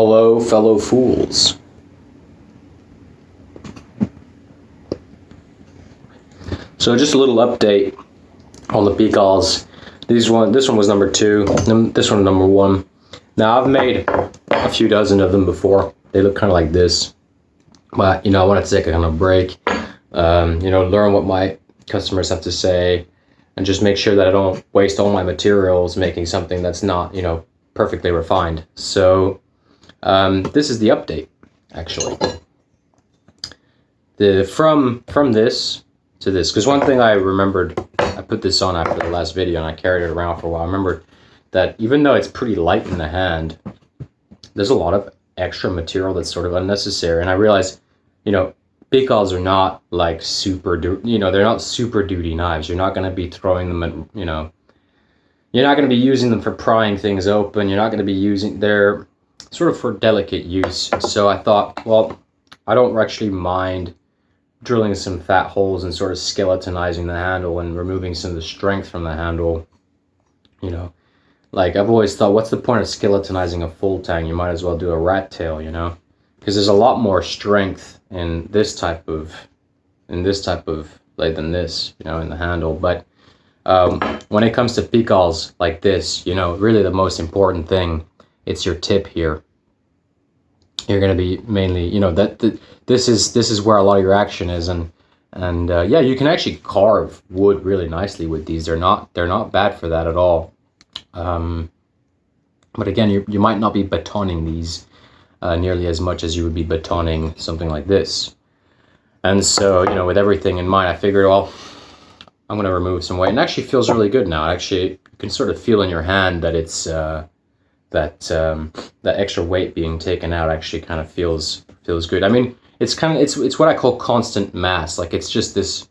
Hello, fellow fools. So just a little update on the Pikals. This one was number 2, this one number 1. Now I've made a few dozen of them before. They look kind of like this, but I wanted to take a kind of break, learn what my customers have to say, and just make sure that I don't waste all my materials making something that's not, perfectly refined. So this is the update, actually. From this to this, because one thing I remembered, I put this on after the last video and I carried it around for a while. I remembered that even though it's pretty light in the hand, there's a lot of extra material that's sort of unnecessary. And I realized, Pikals are not like they're not super duty knives. You're not going to be throwing them at, you're not going to be using them for prying things open. You're not going to be they're sort of for delicate use. So I thought, well, I don't actually mind drilling some fat holes and sort of skeletonizing the handle and removing some of the strength from the handle. Like I've always thought, what's the point of skeletonizing a full tang? You might as well do a rat tail, because there's a lot more strength in this type of blade than this, in the handle. But when it comes to Pikals like this, really the most important thing, it's your tip here. You're going to be mainly, this is where a lot of your action is, and yeah, you can actually carve wood really nicely with these. They're not bad for that at all. But again, you might not be batoning these nearly as much as you would be batoning something like this. And so, with everything in mind, I figured, well, I'm going to remove some weight. And it actually feels really good now. Actually, you can sort of feel in your hand that it's that extra weight being taken out actually kind of feels good. I mean, it's what I call constant mass. Like it's just this,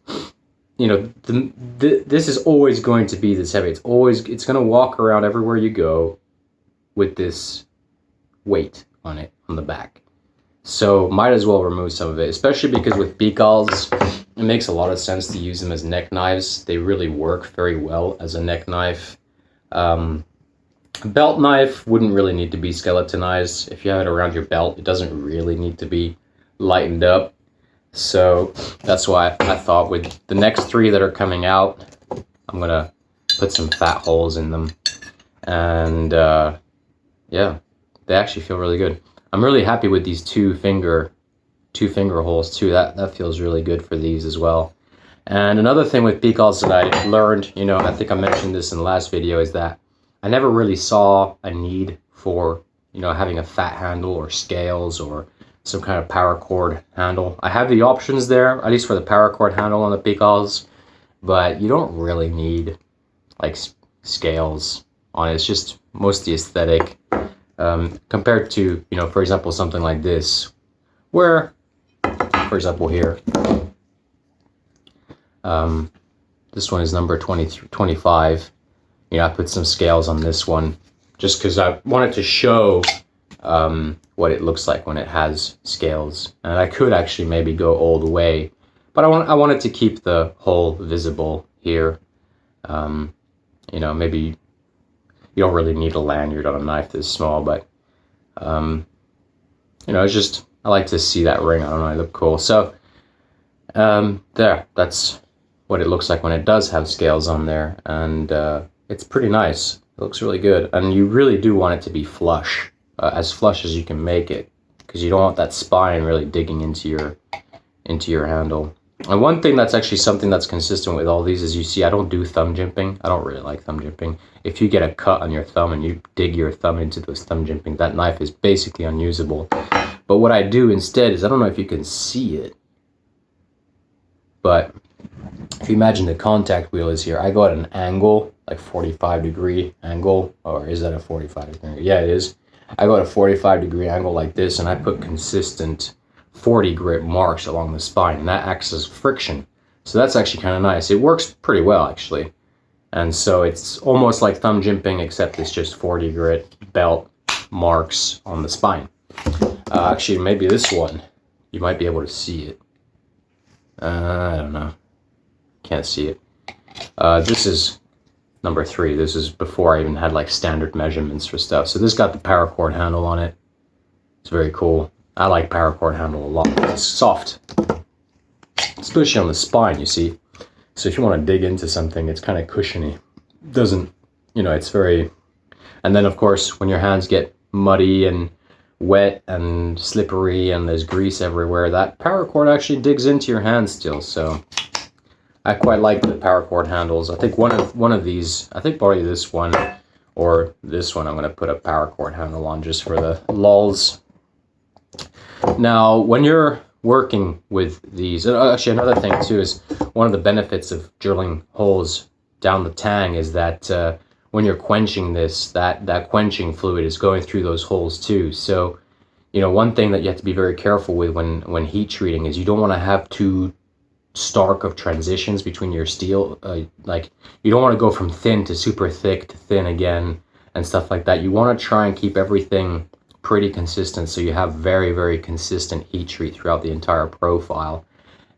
this is always going to be this heavy. It's going to walk around everywhere you go with this weight on it on the back. So might as well remove some of it, especially because with Pikals, it makes a lot of sense to use them as neck knives. They really work very well as a neck knife. Belt knife wouldn't really need to be skeletonized. If you have it around your belt, it doesn't really need to be lightened up. So that's why I thought with the next 3 that are coming out, I'm gonna put some fat holes in them. And yeah, they actually feel really good. I'm really happy with these two finger holes too. That feels really good for these as well. And another thing with Pikals that I learned, I think I mentioned this in the last video, is that I never really saw a need for, having a fat handle or scales or some kind of paracord handle. I have the options there, at least for the paracord handle on the Pikals, but you don't really need like scales on it. It's just mostly aesthetic, compared to, for example, something like this, where, for example, here, this one is number 25. I put some scales on this one just because I wanted to show what it looks like when it has scales. And I could actually maybe go all the way, but I wanted to keep the hole visible here. Maybe you don't really need a lanyard on a knife this small, but it's just, I like to see that ring. I don't know, it look cool. So that's what it looks like when it does have scales on there. And it's pretty nice. It looks really good. And you really do want it to be flush, as flush as you can make it, because you don't want that spine really digging into your handle. And one thing that's actually something that's consistent with all these is, you see, I don't do thumb jimping. I don't really like thumb jimping. If you get a cut on your thumb and you dig your thumb into those thumb jimping, that knife is basically unusable. But what I do instead is, I don't know if you can see it, but if you imagine the contact wheel is here, I go at an angle, like 45-degree angle, or is that a 45-degree? Yeah, it is. I go at a 45-degree angle like this, and I put consistent 40 grit marks along the spine, and that acts as friction. So that's actually kind of nice. It works pretty well, actually. And so it's almost like thumb jimping, except it's just 40 grit belt marks on the spine. Actually, maybe this one, you might be able to see it. I don't know. Can't see it. This is number 3. This is before I even had like standard measurements for stuff. So this got the paracord handle on it. It's very cool. I like paracord handle a lot. It's soft, especially on the spine, you see. So if you want to dig into something, it's kind of cushiony. Doesn't, you know, it's very... And then, of course, when your hands get muddy and wet and slippery and there's grease everywhere, that paracord actually digs into your hand still. So I quite like the paracord handles. I think one of these, I think probably this one or this one, I'm going to put a paracord handle on just for the lulz. Now, when you're working with these, actually another thing too is one of the benefits of drilling holes down the tang is that when you're quenching this, that quenching fluid is going through those holes too. So, you know, one thing that you have to be very careful with when heat treating is you don't want to have too stark of transitions between your steel. Like, you don't want to go from thin to super thick to thin again and stuff like that. You want to try and keep everything pretty consistent so you have very, very consistent heat treat throughout the entire profile.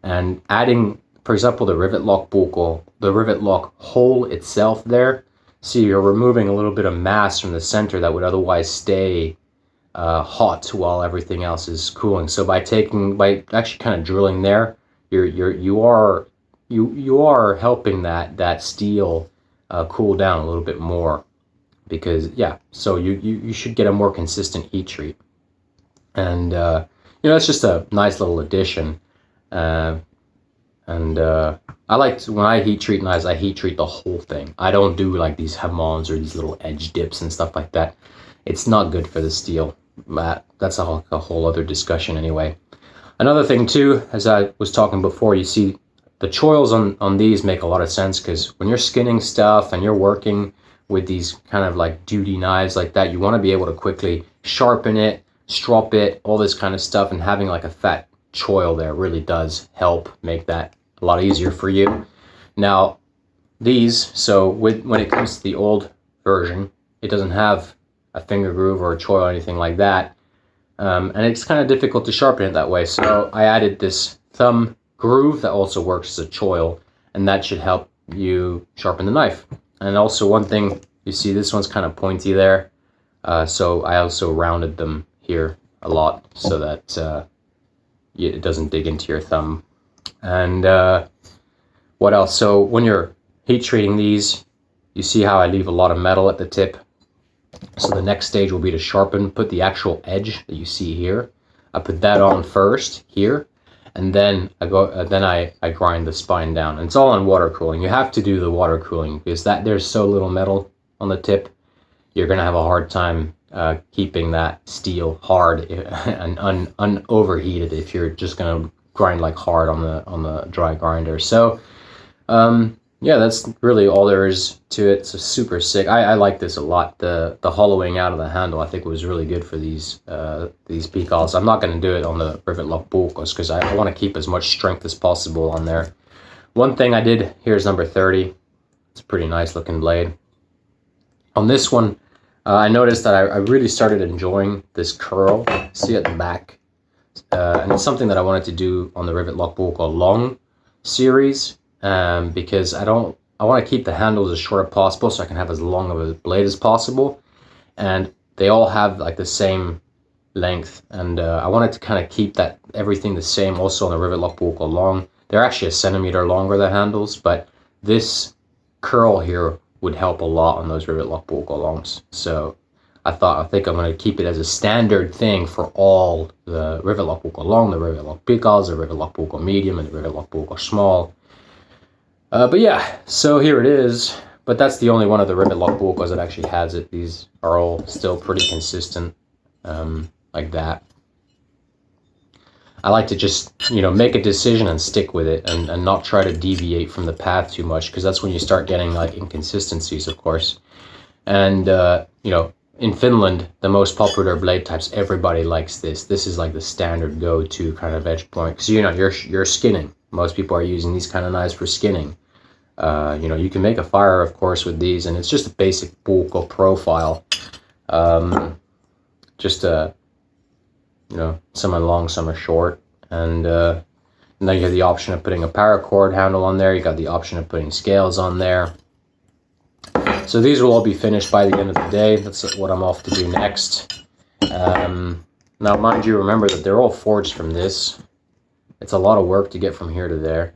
And adding, for example, the rivet lock Puukko, the rivet lock hole itself there, see, you're removing a little bit of mass from the center that would otherwise stay hot while everything else is cooling. So by actually kind of drilling there, you are helping that steel cool down a little bit more, because yeah, so you should get a more consistent heat treat. And you know, it's just a nice little addition. I like when I heat treat knives, I heat treat the whole thing. I don't do like these hamons or these little edge dips and stuff like that. It's not good for the steel. That's a whole other discussion anyway. Another thing too, as I was talking before, you see the choils on these make a lot of sense, because when you're skinning stuff and you're working with these kind of like duty knives like that, you want to be able to quickly sharpen it, strop it, all this kind of stuff, and having like a fat choil there really does help make that a lot easier for you. Now these, so when it comes to the old version, it doesn't have a finger groove or a choil or anything like that, and it's kind of difficult to sharpen it that way. So I added this thumb groove that also works as a choil, and that should help you sharpen the knife. And also one thing, you see this one's kind of pointy there, so I also rounded them here a lot so that it doesn't dig into your thumb. And what else? So when you're heat treating these, you see how I leave a lot of metal at the tip. So the next stage will be to sharpen, put the actual edge that you see here. I put that on first here, and then I grind the spine down. And it's all on water cooling. You have to do the water cooling because there's so little metal on the tip. You're gonna have a hard time keeping that steel hard and overheated if you're just gonna grind like hard on the dry grinder. So yeah, that's really all there is to it. It's super sick. I like this a lot. The hollowing out of the handle, I think, was really good for these Pikals. I'm not going to do it on the rivet lock Puukkos because I want to keep as much strength as possible on there. One thing I did, here's number 30. It's a pretty nice looking blade. On this one, I noticed that I really started enjoying this curl. See at the back? And it's something that I wanted to do on the rivet lock Puukko long series. Because I want to keep the handles as short as possible so I can have as long of a blade as possible, and they all have like the same length, and I wanted to kind of keep everything the same also on the rivet lock Puukko long. They're actually a centimeter longer, the handles, but this curl here would help a lot on those rivet lock Puukko longs. So I think I'm going to keep it as a standard thing for all the rivet lock Puukko long, the rivet lock Pikals, the rivet lock Puukko medium, and the rivet lock Puukko small. But yeah, so here it is. But that's the only one of the rivet lock Puukkos that actually has it. These are all still pretty consistent, like that. I like to just, make a decision and stick with it, and not try to deviate from the path too much, because that's when you start getting like inconsistencies, of course. And in Finland, the most popular blade types, everybody likes this. This is like the standard go-to kind of edge point, because you're skinning. Most people are using these kind of knives for skinning. You can make a fire, of course, with these, and it's just a basic Puukko profile. Some are long, some are short, and then you have the option of putting a paracord handle on there. You got the option of putting scales on there. So these will all be finished by the end of the day. That's what I'm off to do next. Now, mind you, remember that they're all forged from this. It's a lot of work to get from here to there.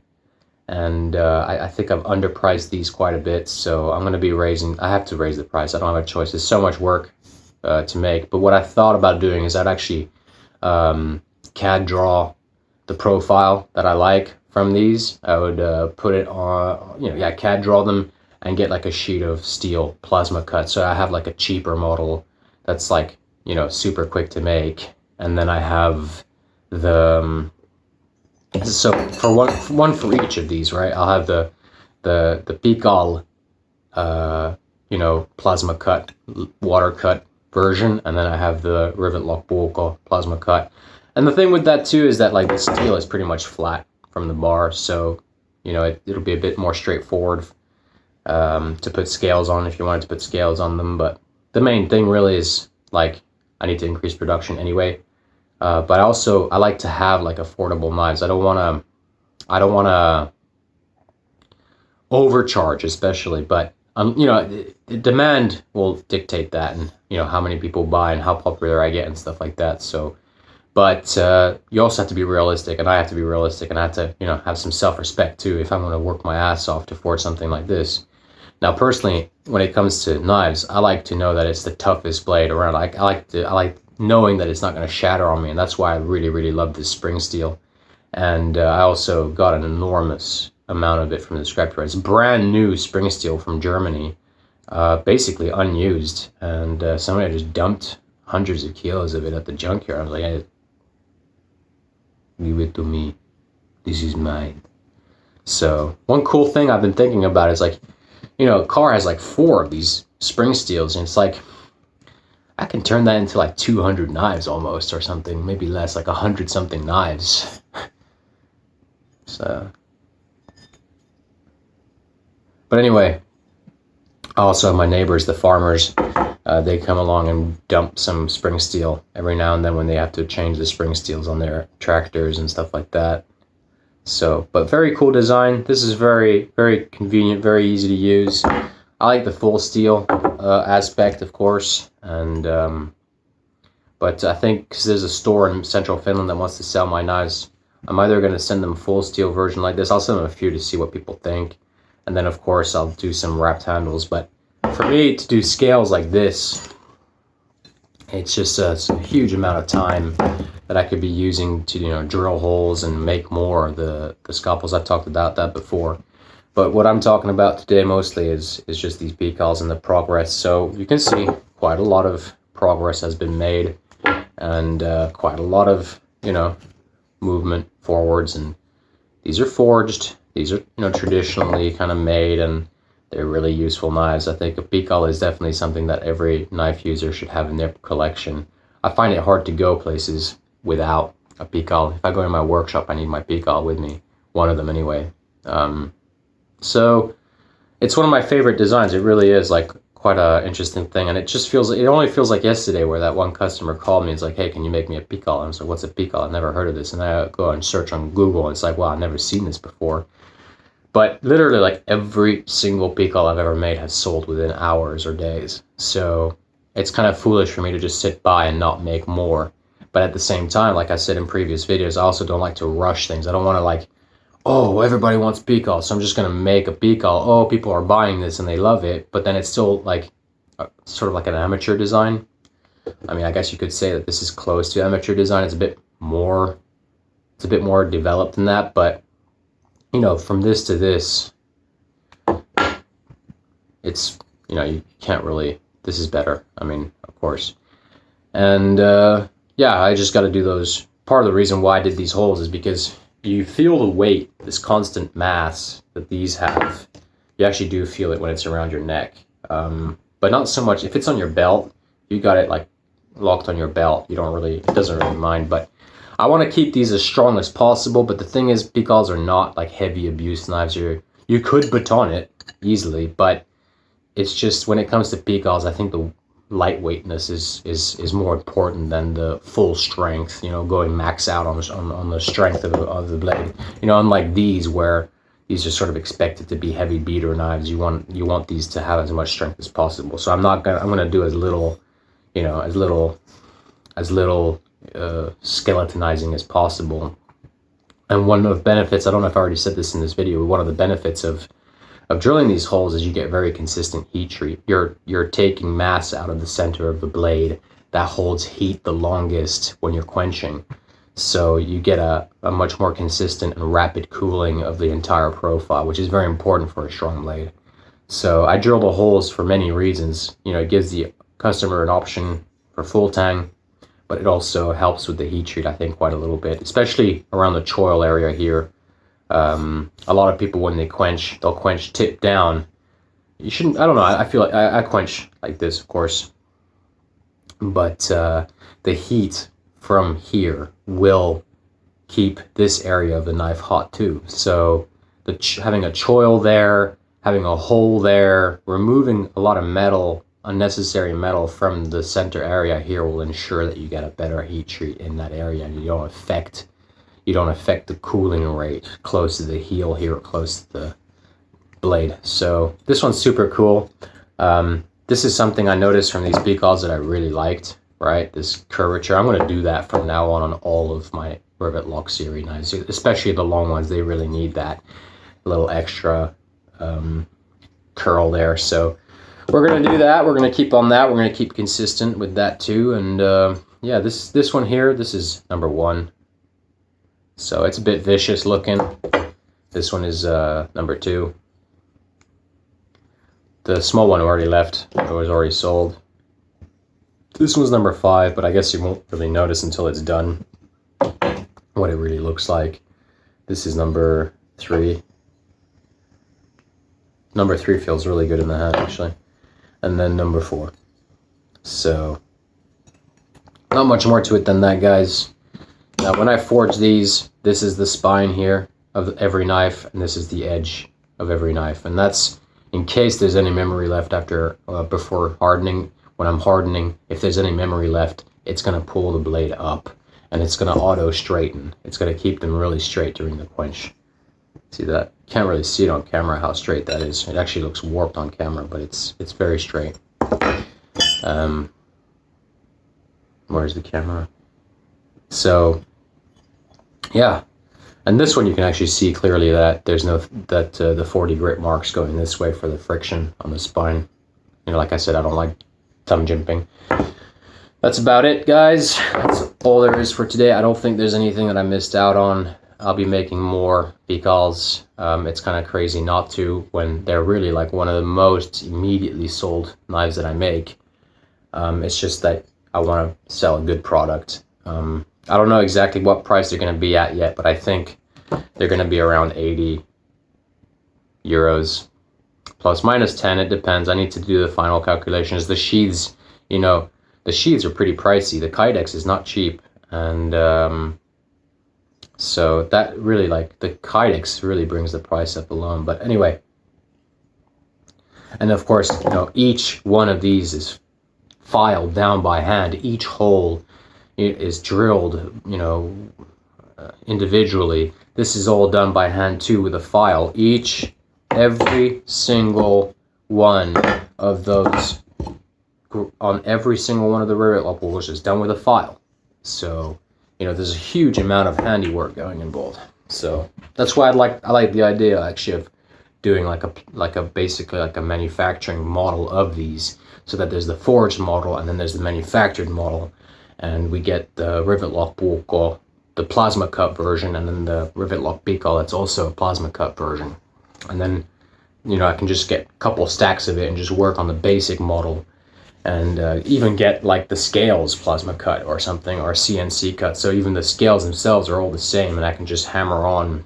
And I think I've underpriced these quite a bit, so I'm going to be I have to raise the price. I don't have a choice. There's so much work to make. But what I thought about doing is I'd actually CAD draw the profile that I like from these. I would put it on, CAD draw them and get like a sheet of steel plasma cut. So I have like a cheaper model that's like, super quick to make. And then I have the... So for one for each of these, right? I'll have the Pikal, plasma cut, water cut version, and then I have the rivet lock Puukko plasma cut. And the thing with that too is that like the steel is pretty much flat from the bar, so it'll be a bit more straightforward to put scales on if you wanted to put scales on them. But the main thing really is like I need to increase production anyway. But I like to have like affordable knives. I don't want to overcharge, especially, but the demand will dictate that, and how many people buy and how popular I get and stuff like that. So, but you also have to be realistic, and I have to be realistic, and I have to have some self-respect too if I'm going to work my ass off to forge something like this. Now, personally, when it comes to knives, I like to know that it's the toughest blade around. I like knowing that it's not going to shatter on me, and that's why I really, really love this spring steel. And I also got an enormous amount of it from the scrapyard. It's brand new spring steel from Germany, basically unused, and somebody just dumped hundreds of kilos of it at the junkyard. I was like, hey, give it to me, this is mine. So one cool thing I've been thinking about is like, a car has like 4 of these spring steels, and it's like I can turn that into like 200 knives almost, or something, maybe less, like 100 something knives. So, but anyway, I also have my neighbors, the farmers. They come along and dump some spring steel every now and then when they have to change the spring steels on their tractors and stuff like that. So, but very cool design. This is very, very convenient, very easy to use. I like the full steel aspect, of course, and but I think because there's a store in central Finland that wants to sell my knives, I'm either going to send them full steel version like this. I'll send them a few to see what people think, and then of course I'll do some wrapped handles. But for me to do scales like this, it's just a huge amount of time that I could be using to drill holes and make more of the scalpels. I've talked about that before. But what I'm talking about today mostly is just these Pikals and the progress. So you can see quite a lot of progress has been made, and quite a lot of movement forwards. And these are forged. These are traditionally kind of made, and they're really useful knives. I think a Pikal is definitely something that every knife user should have in their collection. I find it hard to go places without a Pikal. If I go in my workshop, I need my Pikal with me. One of them anyway. So it's one of my favorite designs. It really is like quite a interesting thing, and it only feels like yesterday where that one customer called me. It's like, hey, can you make me a Pikal? And I was like, what's a Pikal? I've never heard of this. And I go and search on Google, and it's like, wow, I've never seen this before. But literally like every single Pikal I've ever made has sold within hours or days. So it's kind of foolish for me to just sit by and not make more. But at the same time, like I said in previous videos, I also don't like to rush things. I don't want to like, oh, everybody wants Pikal, so I'm just going to make a Pikal. Oh, people are buying this and they love it. But then it's still like sort of like an amateur design. I mean, I guess you could say that this is close to amateur design. It's a bit more developed than that. But, from this to this, it's, you can't really, this is better. I mean, of course. And yeah, I just got to do those. Part of the reason why I did these holes is because you feel the weight, this constant mass that these have. You actually do feel it when it's around your neck. But not so much, if it's on your belt, you got it like locked on your belt, it doesn't really mind. But I want to keep these as strong as possible. But the thing is, Pikals are not like heavy abuse knives. You could baton it easily, but it's just when it comes to Pikals, I think the lightweightness is more important than the full strength, going max out on the strength of the blade. Unlike these, where these are sort of expected to be heavy beater knives, you want these to have as much strength as possible. So I'm gonna do as little skeletonizing as possible. And one of the benefits, I don't know if I already said this in this video, but one of the benefits of drilling these holes is you get very consistent heat treat. You're taking mass out of the center of the blade that holds heat the longest when you're quenching. So you get a much more consistent and rapid cooling of the entire profile, which is very important for a strong blade. So I drill the holes for many reasons. You know, it gives the customer an option for full tang, but it also helps with the heat treat, I think, quite a little bit, especially around the choil area here. A lot of people, when they quench, they'll quench tip down. You shouldn't, I don't know, I feel like I quench like this, of course, but the heat from here will keep this area of the knife hot too. So having a choil there, having a hole there, removing a lot of metal, unnecessary metal from the center area here will ensure that you get a better heat treat in that area, and you don't affect the cooling rate close to the heel here, close to the blade. So this one's super cool. This is something I noticed from these Pikals that I really liked, right? This curvature. I'm going to do that from now on all of my rivet lock series knives, especially the long ones. They really need that little extra curl there. So we're going to do that. We're going to keep on that. We're going to keep consistent with that too. And yeah, this one here, this is number 1. So it's a bit vicious looking. This one is number 2. The small one already left. It was already sold. This one's number 5, but I guess you won't really notice until it's done what it really looks like. This is number 3. Number 3 feels really good in the hand, actually. And then number 4. So not much more to it than that, guys. Now, when I forge these, this is the spine here of every knife, and this is the edge of every knife. And that's in case there's any memory left after, before hardening. When I'm hardening, if there's any memory left, it's going to pull the blade up, and it's going to auto straighten. It's going to keep them really straight during the quench. See that? Can't really see it on camera how straight that is. It actually looks warped on camera, but it's very straight. Where's the camera? So yeah, and this one you can actually see clearly that there's no the 40 grit marks going this way for the friction on the spine. You know, like I said, I don't like thumb jimping. That's about it, guys. That's all there is for today. I don't think there's anything that I missed out on. I'll be making more Pikals. It's kind of crazy not to, when they're really like one of the most immediately sold knives that I make. It's just that I want to sell a good product. I don't know exactly what price they're going to be at yet, but I think they're going to be around 80 euros. Plus minus 10, it depends. I need to do the final calculations. The sheaths, you know, the sheaths are pretty pricey. The Kydex is not cheap. And so that really, like, the Kydex really brings the price up alone. But anyway, and of course, you know, each one of these is filed down by hand. Each hole is drilled, you know, individually. This is all done by hand too with a file. Every single one of those, on every single one of the rivet lock pulls is done with a file. So, you know, there's a huge amount of handiwork going involved. So that's why I like the idea actually of doing basically like a manufacturing model of these, so that there's the forged model and then there's the manufactured model, and we get the rivet lock Puukko, the plasma cut version, and then the rivet lock Pikal that's also a plasma cut version. And then, you know, I can just get a couple stacks of it and just work on the basic model, and even get like the scales plasma cut or something, or CNC cut. So even the scales themselves are all the same, and I can just hammer on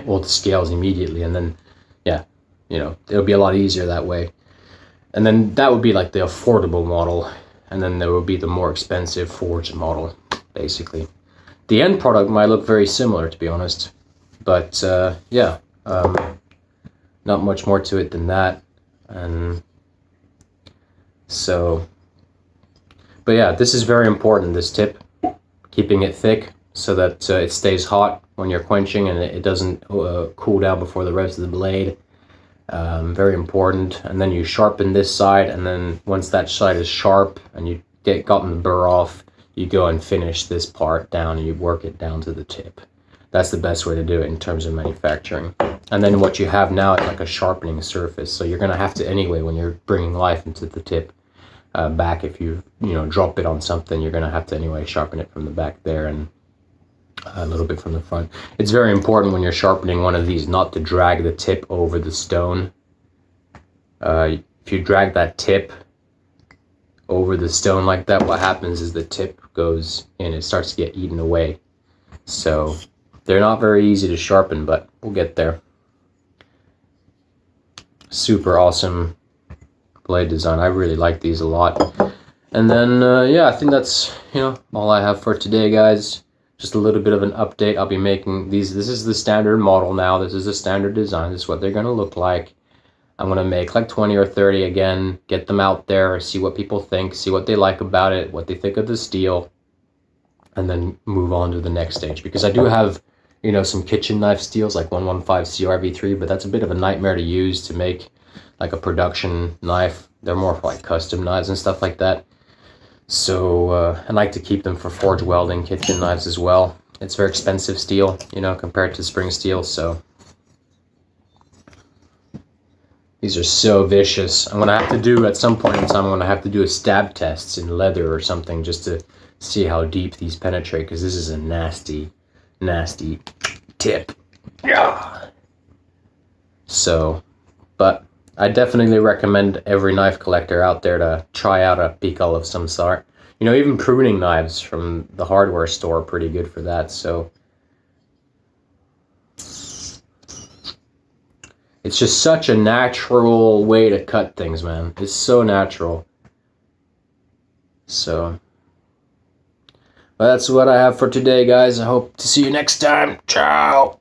all the scales immediately. And then, yeah, you know, it'll be a lot easier that way. And then that would be like the affordable model. And then there would be the more expensive forged model, basically. The end product might look very similar, to be honest. But yeah, not much more to it than that. And so, but yeah, this is very important, this tip. Keeping it thick so that it stays hot when you're quenching, and it doesn't cool down before the rest of the blade. Very important. And then you sharpen this side, and then once that side is sharp and you gotten the burr off, you go and finish this part down and you work it down to the tip. That's the best way to do it in terms of manufacturing. And then what you have now is like a sharpening surface. So you're going to have to anyway, when you're bringing life into the tip back, if you drop it on something, you're going to have to anyway sharpen it from the back there and a little bit from the front. It's very important when you're sharpening one of these not to drag the tip over the stone. If you drag that tip over the stone like that, what happens is the tip goes in, it starts to get eaten away. So they're not very easy to sharpen, but we'll get there. Super awesome blade design. I really like these a lot. And then yeah, I think that's all I have for today, guys. Just a little bit of an update. I'll be making these. This is the standard model now. This is the standard design. This is what they're going to look like. I'm going to make like 20 or 30 again, get them out there, see what people think, see what they like about it, what they think of the steel, and then move on to the next stage. Because I do have, some kitchen knife steels like 115 CRV3, but that's a bit of a nightmare to use to make like a production knife. They're more for like custom knives and stuff like that. So I like to keep them for forge welding kitchen knives as well. It's very expensive steel, compared to spring steel. So these are so vicious. I'm gonna have to do at some point in time. I'm gonna have to do a stab tests in leather or something just to see how deep these penetrate, because this is a nasty, nasty tip. Yeah. So, but I definitely recommend every knife collector out there to try out a Pikal of some sort. Even pruning knives from the hardware store are pretty good for that. So it's just such a natural way to cut things, man. It's so natural. So, well, that's what I have for today, guys. I hope to see you next time. Ciao.